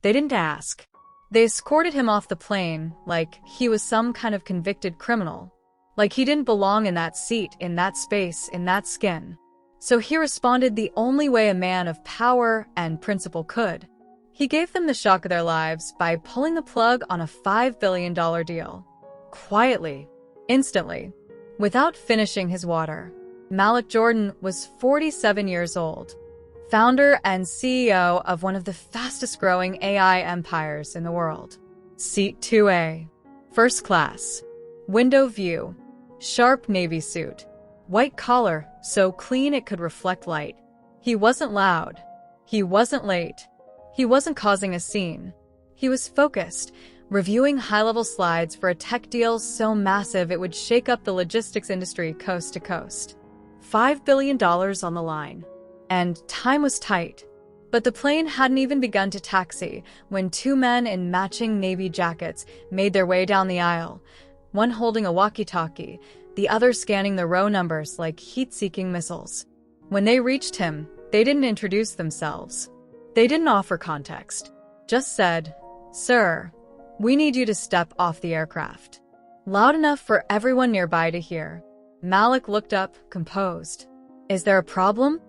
They didn't ask. They escorted him off the plane like he was some kind of convicted criminal. Like he didn't belong in that seat, in that space, in that skin. So he responded the only way a man of power and principle could. He gave them the shock of their lives by pulling the plug on a $5 billion deal. Quietly, instantly, without finishing his water. Malik Jordan was 47 years old, founder and CEO of one of the fastest-growing AI empires in the world. Seat 2A. First class. Window view. Sharp navy suit. White collar, so clean it could reflect light. He wasn't loud. He wasn't late. He wasn't causing a scene. He was focused, reviewing high-level slides for a tech deal so massive it would shake up the logistics industry coast to coast. $5 billion on the line. And time was tight. But the plane hadn't even begun to taxi when two men in matching navy jackets made their way down the aisle, one holding a walkie-talkie, the other scanning the row numbers like heat-seeking missiles. When they reached him, they didn't introduce themselves. They didn't offer context. Just said, "Sir, we need you to step off the aircraft." Loud enough for everyone nearby to hear. Malik looked up, composed. "Is there a problem?"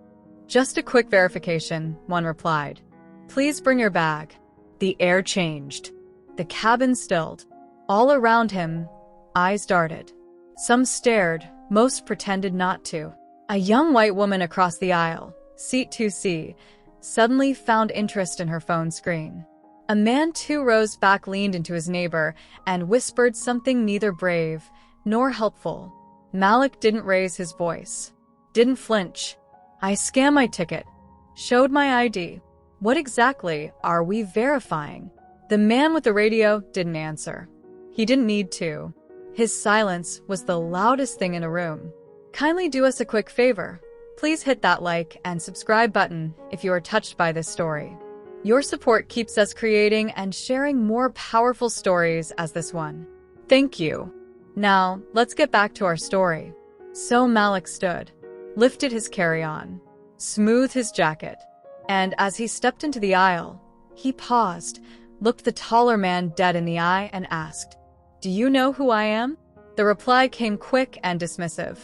"Just a quick verification," one replied. "Please bring your bag." The air changed. The cabin stilled. All around him, eyes darted. Some stared, most pretended not to. A young white woman across the aisle, seat 2C, suddenly found interest in her phone screen. A man 2 rows back leaned into his neighbor and whispered something neither brave nor helpful. Malik didn't raise his voice. Didn't flinch. "I scanned my ticket. Showed my ID. What exactly are we verifying?" The man with the radio didn't answer. He didn't need to. His silence was the loudest thing in a room. Kindly do us a quick favor. Please hit that like and subscribe button if you are touched by this story. Your support keeps us creating and sharing more powerful stories as this one. Thank you. Now, let's get back to our story. So Malik stood, lifted his carry-on, smoothed his jacket, and as he stepped into the aisle, he paused, looked the taller man dead in the eye and asked, "Do you know who I am?" The reply came quick and dismissive.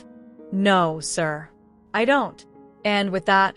"No, sir. I don't." And with that,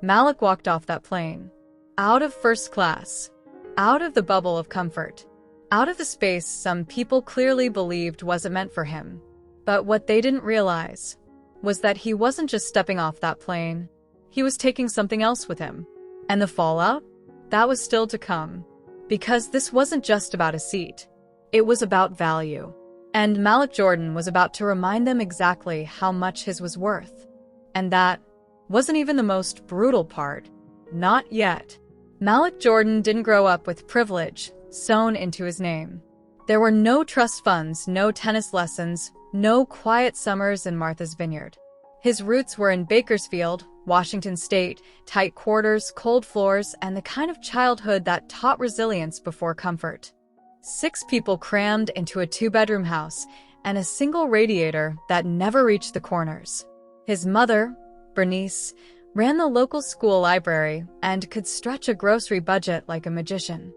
Malik walked off that plane. Out of first class. Out of the bubble of comfort. Out of the space some people clearly believed wasn't meant for him. But what they didn't realize was that he wasn't just stepping off that plane. He was taking something else with him. And the fallout? That was still to come. Because this wasn't just about a seat. It was about value. And Malik Jordan was about to remind them exactly how much his was worth. And that wasn't even the most brutal part. Not yet. Malik Jordan didn't grow up with privilege sewn into his name. There were no trust funds, no tennis lessons, no quiet summers in Martha's Vineyard. His roots were in Bakersfield, Washington State, tight quarters, cold floors, and the kind of childhood that taught resilience before comfort. 6 people crammed into a 2-bedroom house and a single radiator that never reached the corners. His mother, Bernice, ran the local school library and could stretch a grocery budget like a magician.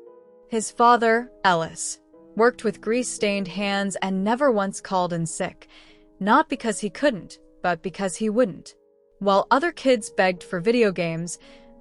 His father, Ellis, worked with grease-stained hands and never once called in sick, not because he couldn't, but because he wouldn't. While other kids begged for video games,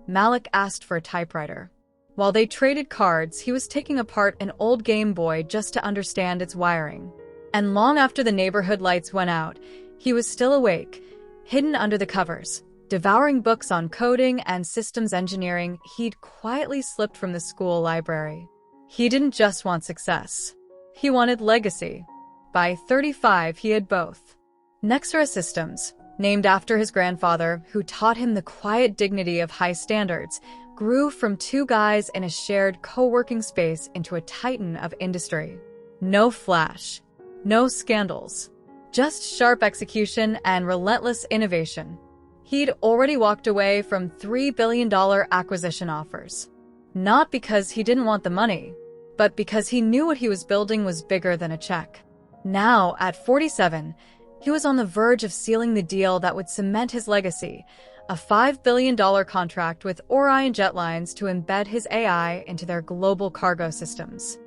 Malik asked for a typewriter. While they traded cards, he was taking apart an old Game Boy just to understand its wiring. And long after the neighborhood lights went out, he was still awake, hidden under the covers, devouring books on coding and systems engineering. He'd quietly slipped from the school library. He didn't just want success. He wanted legacy. By 35, he had both. Nexera Systems, named after his grandfather, who taught him the quiet dignity of high standards, grew from 2 guys in a shared co-working space into a titan of industry. No flash, no scandals, just sharp execution and relentless innovation. He'd already walked away from $3 billion acquisition offers. Not because he didn't want the money, but because he knew what he was building was bigger than a check. Now, at 47, he was on the verge of sealing the deal that would cement his legacy, a $5 billion contract with Orion Jet Lines to embed his AI into their global cargo systems.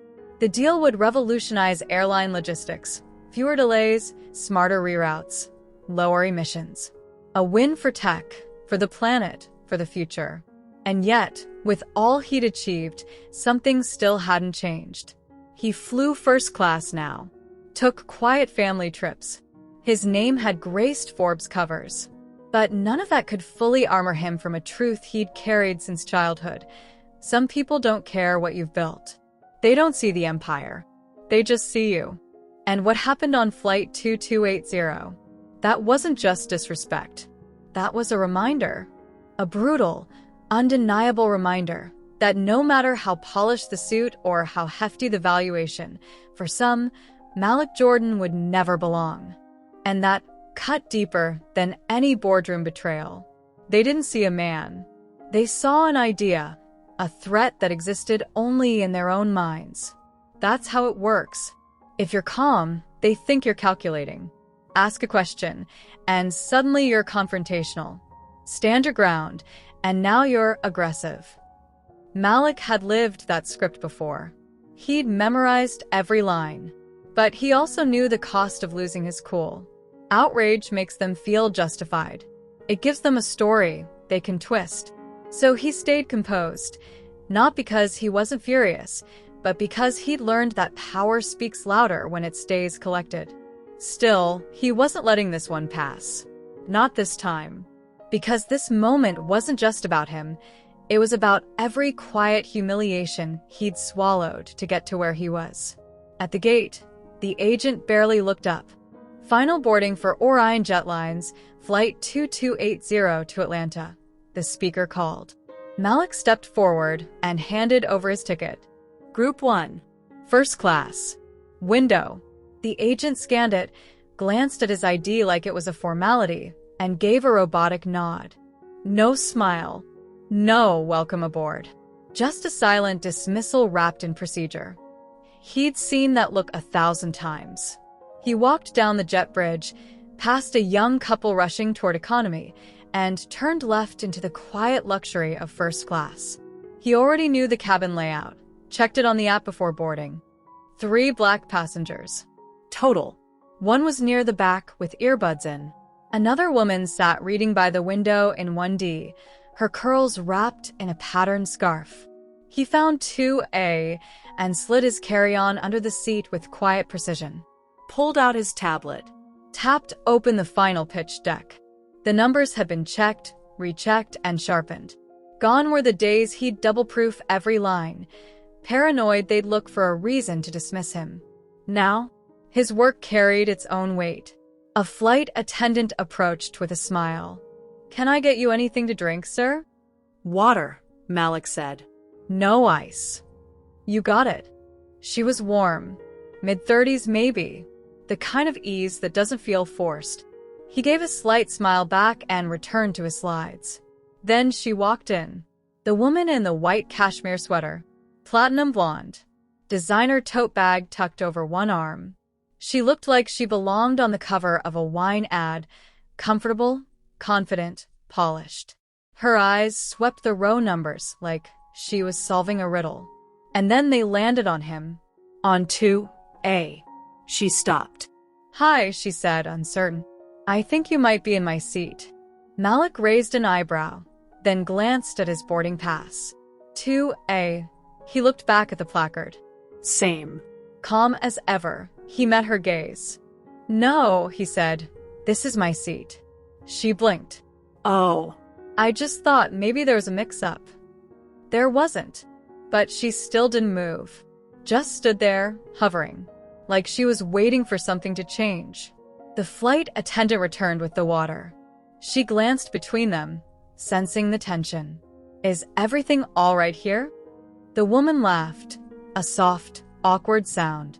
The deal would revolutionize airline logistics. Fewer delays, smarter reroutes, lower emissions. A win for tech, for the planet, for the future. And yet, with all he'd achieved, something still hadn't changed. He flew first class now. Took quiet family trips. His name had graced Forbes covers. But none of that could fully armor him from a truth he'd carried since childhood. Some people don't care what you've built. They don't see the empire. They just see you. And what happened on Flight 2280? That wasn't just disrespect. That was a reminder. A brutal, undeniable reminder that no matter how polished the suit or how hefty the valuation, for some, Malik Jordan would never belong. And that cut deeper than any boardroom betrayal. They didn't see a man. They saw an idea, a threat that existed only in their own minds. That's how it works. If you're calm, they think you're calculating. Ask a question, and suddenly you're confrontational. Stand your ground, and now you're aggressive. Malik had lived that script before. He'd memorized every line. But he also knew the cost of losing his cool. Outrage makes them feel justified. It gives them a story they can twist. So he stayed composed, not because he wasn't furious, but because he'd learned that power speaks louder when it stays collected. Still, he wasn't letting this one pass. Not this time. Because this moment wasn't just about him, it was about every quiet humiliation he'd swallowed to get to where he was. At the gate, the agent barely looked up. Final boarding for Orion Jet Lines, Flight 2280 to Atlanta, the speaker called. Malik stepped forward and handed over his ticket. Group 1. First class. Window. The agent scanned it, glanced at his ID like it was a formality, and gave a robotic nod. No smile. No welcome aboard. Just a silent dismissal wrapped in procedure. He'd seen that look 1,000 times. He walked down the jet bridge, past a young couple rushing toward economy, and turned left into the quiet luxury of first class. He already knew the cabin layout, checked it on the app before boarding. 3 black passengers. Total. One was near the back with earbuds in. Another woman sat reading by the window in 1D, her curls wrapped in a patterned scarf. He found 2A and slid his carry-on under the seat with quiet precision. Pulled out his tablet, tapped open the final pitch deck. The numbers had been checked, rechecked, and sharpened. Gone were the days he'd double-proof every line, paranoid they'd look for a reason to dismiss him. Now, his work carried its own weight. A flight attendant approached with a smile. "Can I get you anything to drink, sir?" "Water," Malik said. "No ice." "You got it." She was warm. Mid-30s maybe. The kind of ease that doesn't feel forced. He gave a slight smile back and returned to his slides. Then she walked in. The woman in the white cashmere sweater. Platinum blonde. Designer tote bag tucked over one arm. She looked like she belonged on the cover of a wine ad. Comfortable, confident, polished. Her eyes swept the row numbers like she was solving a riddle. And then they landed on him. On 2A. She stopped. "Hi," she said, uncertain. "I think you might be in my seat." Malik raised an eyebrow, then glanced at his boarding pass. 2A. He looked back at the placard. Same. Calm as ever, he met her gaze. "No," he said. "This is my seat." She blinked. "Oh. I just thought maybe there was a mix-up." There wasn't. But she still didn't move. Just stood there, hovering. Like she was waiting for something to change. The flight attendant returned with the water. She glanced between them, sensing the tension. "Is everything all right here?" The woman laughed, a soft, awkward sound.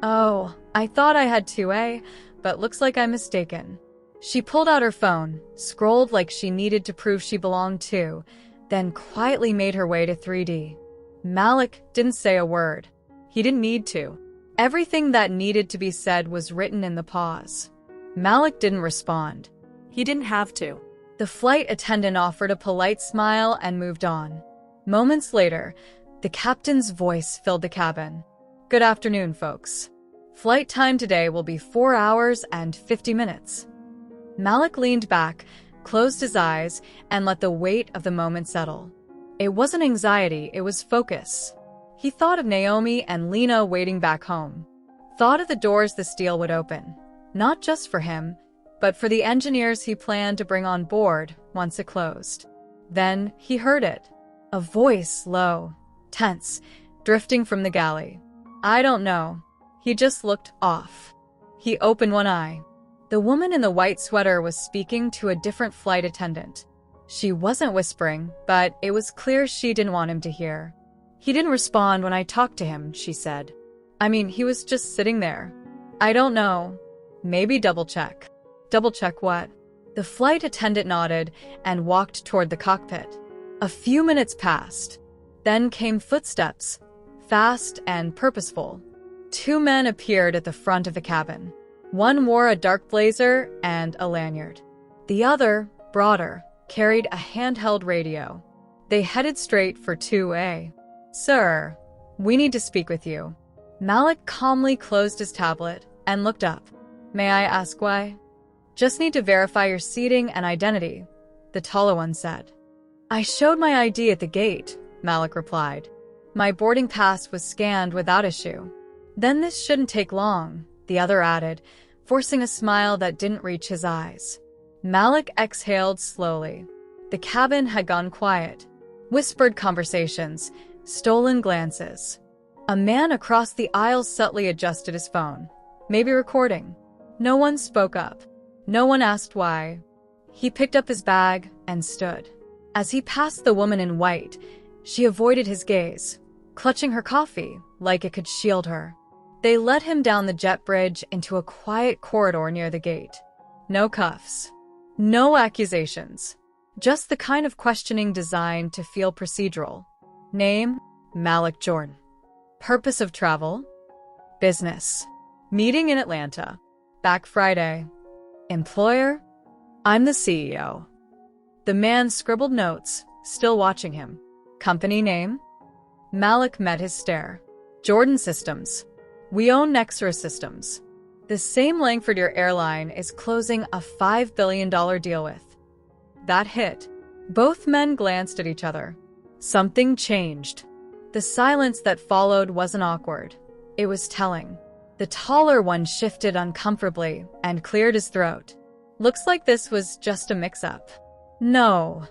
"Oh, I thought I had 2A, but looks like I'm mistaken." She pulled out her phone, scrolled like she needed to prove she belonged too, then quietly made her way to 3D. Malik didn't say a word. He didn't need to. Everything that needed to be said was written in the pause. Malik didn't respond. He didn't have to. The flight attendant offered a polite smile and moved on. Moments later, the captain's voice filled the cabin. "Good afternoon, folks. Flight time today will be 4 hours and 50 minutes. Malik leaned back, closed his eyes, and let the weight of the moment settle. It wasn't anxiety, it was focus. He thought of Naomi and Lena waiting back home. Thought of the doors the deal would open. Not just for him, but for the engineers he planned to bring on board once it closed. Then he heard it. A voice, low, tense, drifting from the galley. "I don't know." He just looked off. He opened one eye. The woman in the white sweater was speaking to a different flight attendant. She wasn't whispering, but it was clear she didn't want him to hear. "He didn't respond when I talked to him," she said. "I mean, he was just sitting there. I don't know. Maybe double check." "Double check what?" The flight attendant nodded and walked toward the cockpit. A few minutes passed. Then came footsteps, fast and purposeful. 2 men appeared at the front of the cabin. One wore a dark blazer and a lanyard. The other, broader, carried a handheld radio. They headed straight for 2A. "Sir, we need to speak with you." Malik calmly closed his tablet and looked up. "May I ask why?" "Just need to verify your seating and identity," the taller one said. "I showed my ID at the gate," Malik replied. "My boarding pass was scanned without issue." "Then this shouldn't take long," the other added, forcing a smile that didn't reach his eyes. Malik exhaled slowly. The cabin had gone quiet. Whispered conversations, stolen glances. A man across the aisle subtly adjusted his phone, maybe recording. No one spoke up. No one asked why. He picked up his bag and stood. As he passed the woman in white, she avoided his gaze, clutching her coffee like it could shield her. They led him down the jet bridge into a quiet corridor near the gate. No cuffs. No accusations. Just the kind of questioning designed to feel procedural. Name: Malik Jordan. Purpose of travel: business. Meeting in Atlanta. Back Friday. Employer: I'm the CEO. The man scribbled notes, still watching him. Company name? Malik met his stare. Jordan Systems. We own Nexra Systems. The same Langford Airline is closing a $5 billion deal with. That hit. Both men glanced at each other. Something changed. The silence that followed wasn't awkward. It was telling. The taller one shifted uncomfortably and cleared his throat. Looks like this was just a mix-up. No,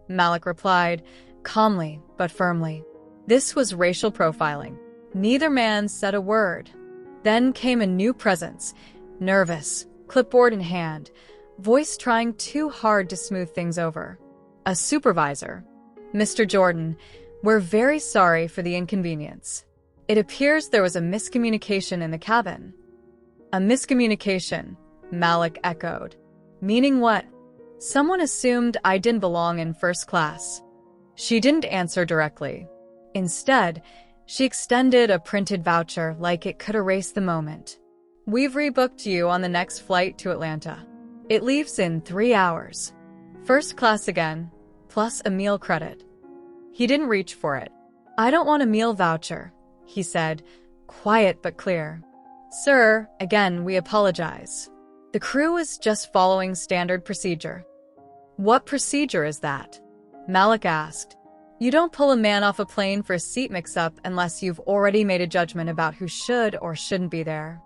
Malik replied, calmly but firmly. This was racial profiling. Neither man said a word. Then came a new presence, nervous, clipboard in hand, voice trying too hard to smooth things over. A supervisor. Mr. Jordan, we're very sorry for the inconvenience. It appears there was a miscommunication in the cabin. A miscommunication, Malik echoed. Meaning what? Someone assumed I didn't belong in first class. She didn't answer directly. Instead, she extended a printed voucher like it could erase the moment. We've rebooked you on the next flight to Atlanta. It leaves in 3 hours. First class again, plus a meal credit. He didn't reach for it. I don't want a meal voucher, he said, quiet but clear. Sir, again, we apologize. The crew was just following standard procedure. What procedure is that? Malik asked. You don't pull a man off a plane for a seat mix-up unless you've already made a judgment about who should or shouldn't be there.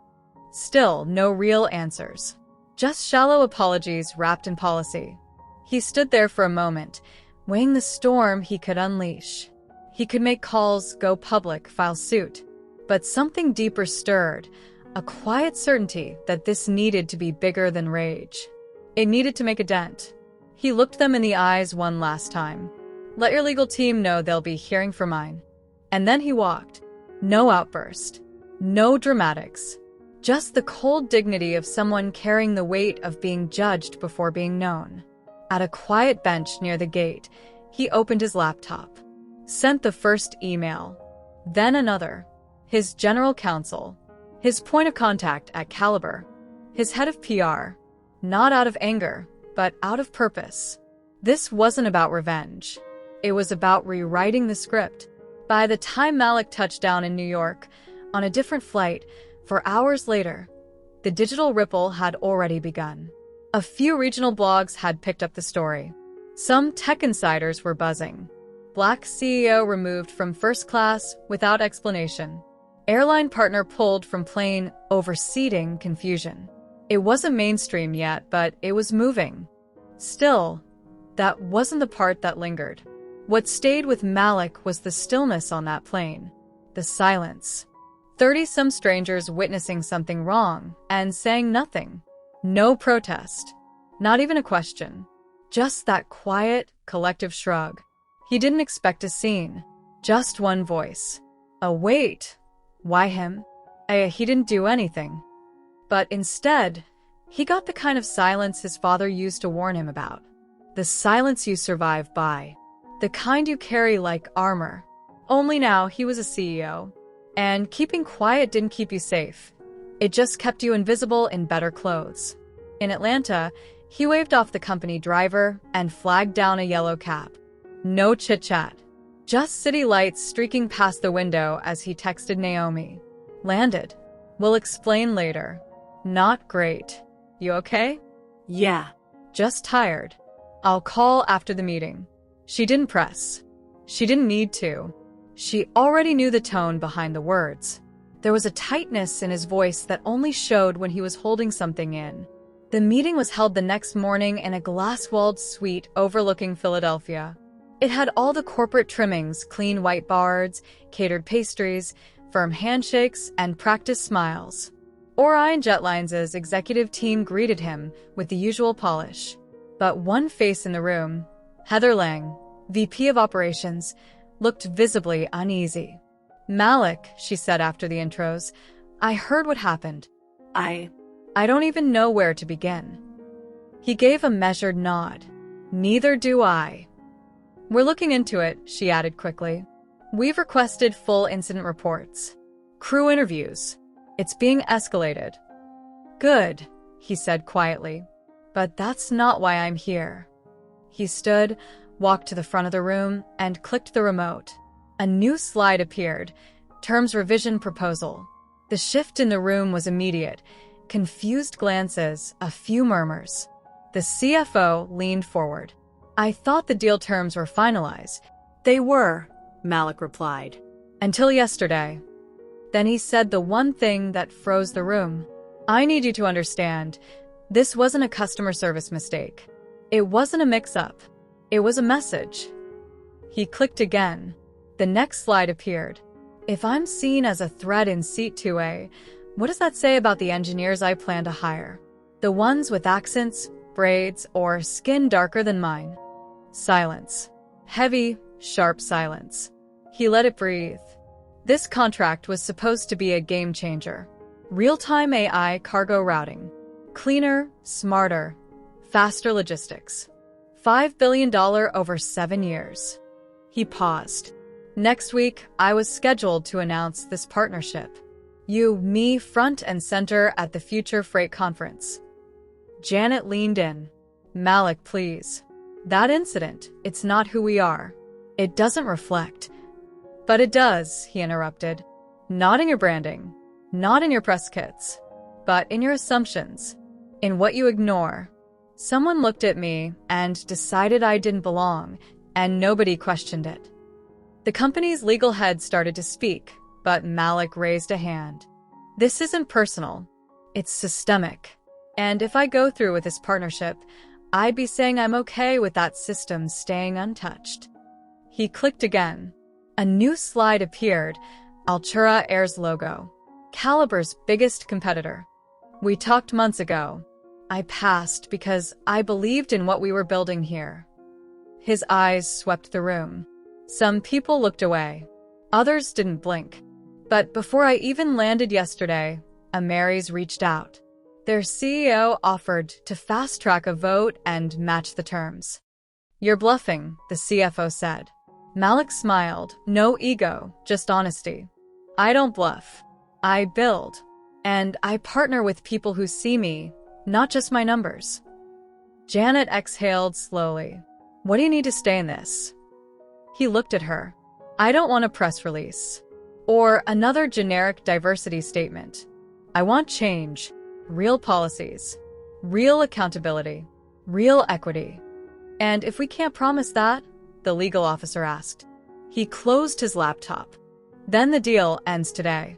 Still, no real answers. Just shallow apologies wrapped in policy. He stood there for a moment, weighing the storm he could unleash. He could make calls, go public, file suit. But something deeper stirred, a quiet certainty that this needed to be bigger than rage. It needed to make a dent. He looked them in the eyes one last time. Let your legal team know they'll be hearing from mine. And then he walked. No outburst. No dramatics. Just the cold dignity of someone carrying the weight of being judged before being known. At a quiet bench near the gate, he opened his laptop. Sent the first email. Then another. His general counsel. His point of contact at Caliber. His head of PR. Not out of anger, but out of purpose. This wasn't about revenge. It was about rewriting the script. By the time Malik touched down in New York, on a different flight, 4 hours later, the digital ripple had already begun. A few regional blogs had picked up the story. Some tech insiders were buzzing. Black CEO removed from first class without explanation. Airline partner pulled from plane over seating confusion. It wasn't mainstream yet, but it was moving. Still, that wasn't the part that lingered. What stayed with Malik was the stillness on that plane. The silence. 30-some strangers witnessing something wrong and saying nothing. No protest. Not even a question. Just that quiet, collective shrug. He didn't expect a scene. Just one voice. A wait. Why him? He didn't do anything. But instead, he got the kind of silence his father used to warn him about. The silence you survive by. The kind you carry like armor. Only now he was a CEO. And keeping quiet didn't keep you safe. It just kept you invisible in better clothes. In Atlanta, he waved off the company driver and flagged down a yellow cab. No chit-chat. Just city lights streaking past the window as he texted Naomi. Landed. We'll explain later. Not great. You okay? Yeah. Just tired. I'll call after the meeting. She didn't press. She didn't need to. She already knew the tone behind the words. There was a tightness in his voice that only showed when he was holding something in. The meeting was held the next morning in a glass-walled suite overlooking Philadelphia. It had all the corporate trimmings, clean whiteboards, catered pastries, firm handshakes, and practiced smiles. Orion Jetlines' executive team greeted him with the usual polish. But one face in the room, Heather Lang, VP of Operations, looked visibly uneasy. Malik, she said after the intros, I heard what happened. I don't even know where to begin. He gave a measured nod. Neither do I. We're looking into it, she added quickly. We've requested full incident reports. Crew interviews. It's being escalated. Good, he said quietly. But that's not why I'm here. He stood, walked to the front of the room, and clicked the remote. A new slide appeared. Terms revision proposal. The shift in the room was immediate. Confused glances, a few murmurs. The CFO leaned forward. I thought the deal terms were finalized. They were, Malik replied. Until yesterday. Then he said the one thing that froze the room. I need you to understand, this wasn't a customer service mistake. It wasn't a mix-up. It was a message. He clicked again. The next slide appeared. If I'm seen as a threat in seat 2A, what does that say about the engineers I plan to hire? The ones with accents, braids, or skin darker than mine? Silence. Heavy, sharp silence. He let it breathe. This contract was supposed to be a game changer. Real-time AI cargo routing. Cleaner, smarter, faster logistics. $5 billion over 7 years. He paused. Next week, I was scheduled to announce this partnership. You, me, front and center at the Future Freight Conference. Janet leaned in. Malik, please. That incident, it's not who we are. It doesn't reflect. But it does, he interrupted. Not in your branding, not in your press kits, but in your assumptions, in what you ignore. Someone looked at me and decided I didn't belong, and nobody questioned it. The company's legal head started to speak, but Malik raised a hand. This isn't personal. It's systemic. And if I go through with this partnership, I'd be saying I'm okay with that system staying untouched. He clicked again. A new slide appeared, Altura Air's logo. Caliber's biggest competitor. We talked months ago. I passed because I believed in what we were building here. His eyes swept the room. Some people looked away. Others didn't blink. But before I even landed yesterday, Ameris reached out. Their CEO offered to fast-track a vote and match the terms. You're bluffing, the CFO said. Malik smiled. No ego, just honesty. I don't bluff. I build. And I partner with people who see me, not just my numbers. Janet exhaled slowly. What do you need to stay in this? He looked at her. I don't want a press release. Or another generic diversity statement. I want change, real policies, real accountability, real equity. And if we can't promise that, the legal officer asked. He closed his laptop. Then the deal ends today.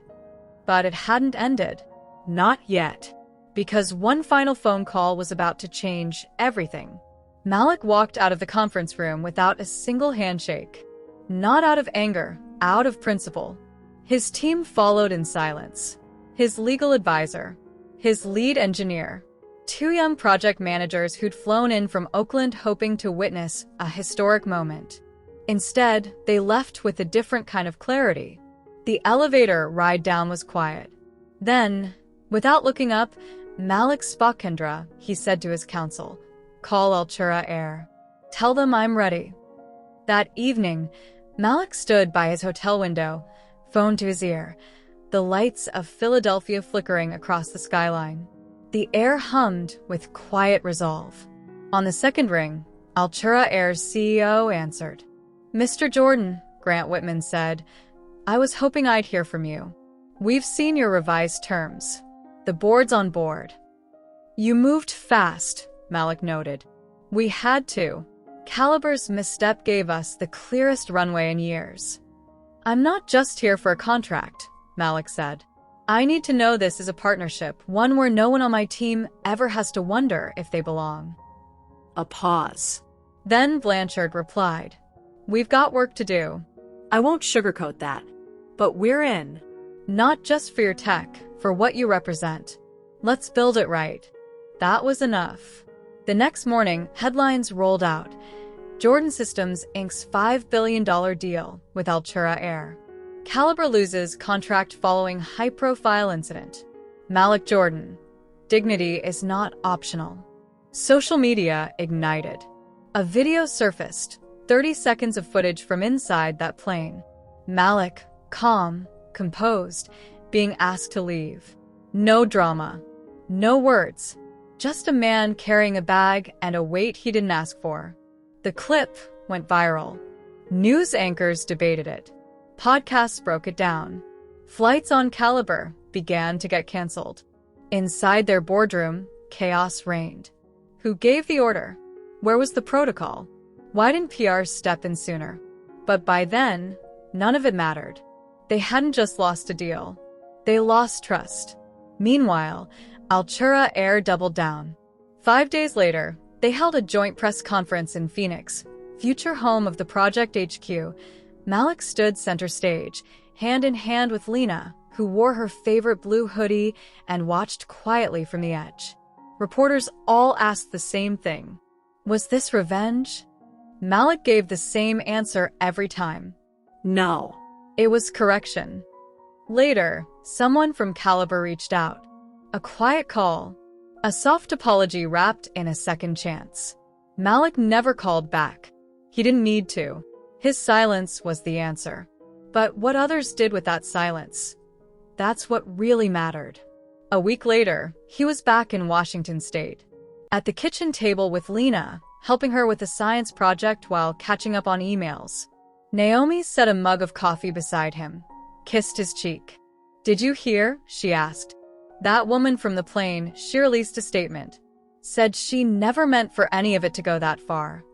But it hadn't ended. Not yet. Because one final phone call was about to change everything. Malik walked out of the conference room without a single handshake. Not out of anger, out of principle. His team followed in silence. His legal advisor, his lead engineer, two young project managers who'd flown in from Oakland hoping to witness a historic moment. Instead, they left with a different kind of clarity. The elevator ride down was quiet. Then, without looking up, Malik Spokendra, he said to his counsel, call Altura Air. Tell them I'm ready. That evening, Malik stood by his hotel window, phone to his ear, the lights of Philadelphia flickering across the skyline. The air hummed with quiet resolve. On the second ring, Altura Air's CEO answered. Mr. Jordan, Grant Whitman said, I was hoping I'd hear from you. We've seen your revised terms. The board's on board. You moved fast, Malik noted. We had to. Caliber's misstep gave us the clearest runway in years. I'm not just here for a contract, Malik said. I need to know this is a partnership, one where no one on my team ever has to wonder if they belong. A pause. Then Blanchard replied, We've got work to do. I won't sugarcoat that, but we're in. Not just for your tech, for what you represent. Let's build it right. That was enough. The next morning, headlines rolled out. Jordan Systems Inc.'s $5 billion deal with Altura Air. Caliber loses contract following high-profile incident. Malik Jordan. Dignity is not optional. Social media ignited. A video surfaced, 30 seconds of footage from inside that plane. Malik, calm, composed, being asked to leave. No drama. No words. Just a man carrying a bag and a weight he didn't ask for. The clip went viral. News anchors debated it. Podcasts broke it down. Flights on Caliber began to get canceled. Inside their boardroom, chaos reigned. Who gave the order? Where was the protocol? Why didn't PR step in sooner? But by then, none of it mattered. They hadn't just lost a deal. They lost trust. Meanwhile, Altura Air doubled down. 5 days later, they held a joint press conference in Phoenix, future home of the Project HQ. Malik stood center stage, hand in hand with Lena, who wore her favorite blue hoodie and watched quietly from the edge. Reporters all asked the same thing. Was this revenge? Malik gave the same answer every time. No. It was correction. Later, someone from Caliber reached out. A quiet call. A soft apology wrapped in a second chance. Malik never called back. He didn't need to. His silence was the answer. But what others did with that silence, that's what really mattered. A week later, he was back in Washington State. At the kitchen table with Lena, helping her with a science project while catching up on emails. Naomi set a mug of coffee beside him, kissed his cheek. Did you hear? She asked. That woman from the plane, she released a statement. Said she never meant for any of it to go that far.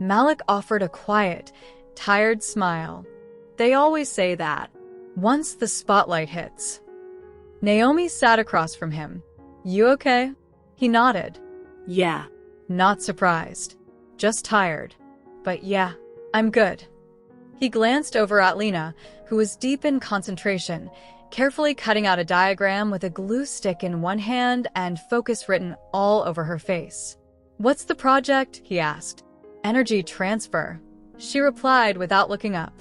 Malik offered a quiet, tired smile. They always say that. Once the spotlight hits. Naomi sat across from him. You okay? He nodded. Yeah. Not surprised. Just tired. But yeah, I'm good. He glanced over at Lena, who was deep in concentration, carefully cutting out a diagram with a glue stick in one hand and focus written all over her face. What's the project? He asked. Energy transfer. She replied without looking up.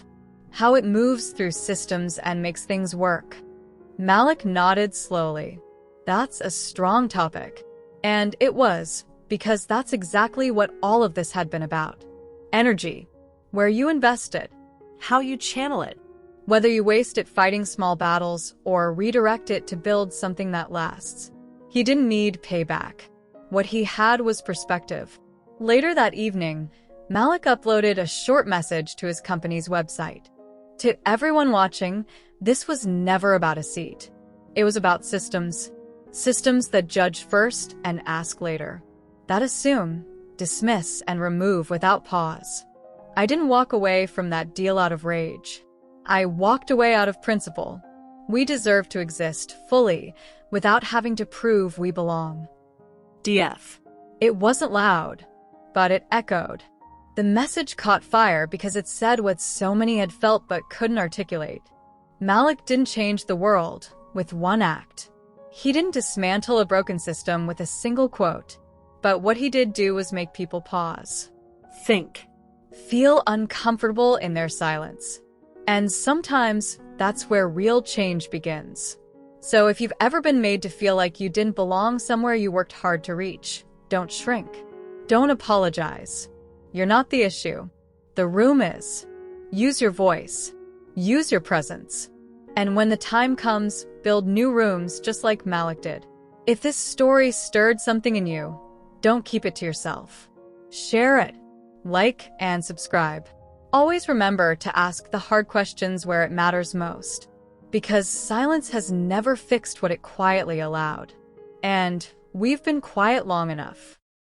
How it moves through systems and makes things work. Malik nodded slowly. That's a strong topic. And it was, because that's exactly what all of this had been about. Energy. Where you invest it. How you channel it. Whether you waste it fighting small battles or redirect it to build something that lasts. He didn't need payback. What he had was perspective. Later that evening, Malik uploaded a short message to his company's website. To everyone watching, this was never about a seat. It was about systems. Systems that judge first and ask later. That assume, dismiss, and remove without pause. I didn't walk away from that deal out of rage. I walked away out of principle. We deserve to exist fully without having to prove we belong. DF. It wasn't loud, but it echoed. The message caught fire because it said what so many had felt but couldn't articulate. Malik didn't change the world with one act. He didn't dismantle a broken system with a single quote. But what he did do was make people pause. Think. Feel uncomfortable in their silence. And sometimes that's where real change begins. So if you've ever been made to feel like you didn't belong somewhere you worked hard to reach, don't shrink. Don't apologize. You're not the issue. The room is. Use your voice. Use your presence. And when the time comes, build new rooms just like Malik did. If this story stirred something in you, don't keep it to yourself. Share it. Like and subscribe. Always remember to ask the hard questions where it matters most. Because silence has never fixed what it quietly allowed. And we've been quiet long enough.